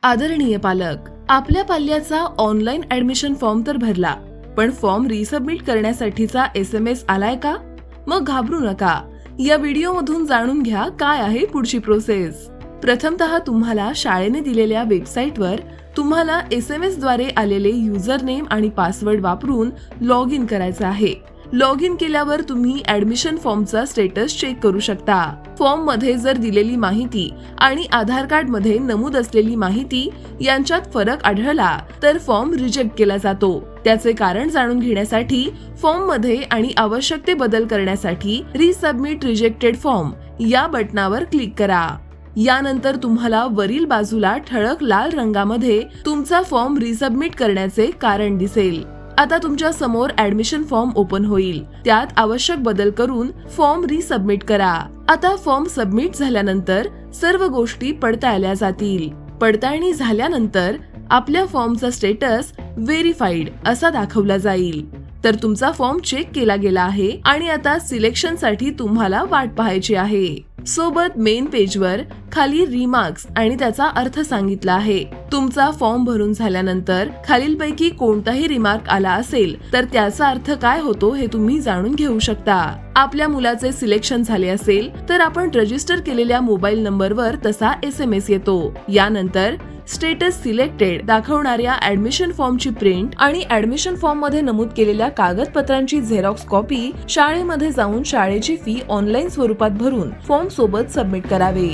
आदरणीय पालक, आपल्या पाल्याचा ऑनलाईन ऍडमिशन फॉर्म तर भरला, पण फॉर्म रिसबमिट करण्यासाठीचा SMS आलाय का? मग घाबरू नका. या व्हिडिओ मधून जाणून घ्या काय आहे पुढची प्रोसेस. प्रथमतः तुम्हाला शाळेने दिलेल्या वेबसाईटवर तुम्हाला SMS द्वारे आलेले युजर नेम आणि पासवर्ड वापरून लॉग इन करायचं आहे. लॉग इन केल्यावर तुम्ही ऍडमिशन फॉर्मचा स्टेटस चेक करू शकता. फॉर्म मध्ये जर दिलेली माहिती आणि आधार कार्ड मध्ये नमूद असलेली माहिती यांच्यात फरक आढळला तर फॉर्म रिजेक्ट केला जातो. त्याचे कारण जाणून घेण्यासाठी फॉर्म मध्ये आणि आवश्यक ते बदल करण्यासाठी रिसबमिट रिजेक्टेड फॉर्म या बटनावर क्लिक करा. यानंतर तुम्हाला वरील बाजूला ठळक लाल रंगामध्ये तुमचा फॉर्म रिसबमिट करण्याचे कारण दिसेल. आता तुमच्या समोर ऍडमिशन फॉर्म ओपन होईल. त्यात आवश्यक बदल करून फॉर्म रिसबमिट करा. आता फॉर्म सबमिट झाल्यानंतर सर्व गोष्टी पडताळल्या जातील. पडताळणी झाल्यानंतर आपल्या फॉर्मचा स्टेटस व्हेरीफाईड असा दाखवला जाईल. तर तुमचा फॉर्म चेक केला गेला आहे आणि आता सिलेक्शन साठी तुम्हाला वाट पाहायची आहे. सोबत मेन पेजवर खाली रिमार्क्स आणि त्याचा अर्थ सांगितला आहे. तुमचा फॉर्म भरून झाल्यानंतर खालीलपैकी कोणताही रिमार्क आला असेल तर त्याचा अर्थ काय होतो हे तुम्ही जाणून घेऊ शकता. आपल्या मुलाचे सिलेक्शन झाले असेल तर आपण रजिस्टर केलेल्या मोबाईल नंबरवर तसा SMS येतो. यानंतर स्टेटस सिलेक्टेड दाखवणाऱ्या ऍडमिशन फॉर्मची प्रिंट आणि ऍडमिशन फॉर्म मध्ये नमूद केलेल्या कागदपत्रांची झेरॉक्स कॉपी शाळेमध्ये जाऊन शाळेची फी ऑनलाईन स्वरूपात भरून फॉर्म सोबत सबमिट करावे.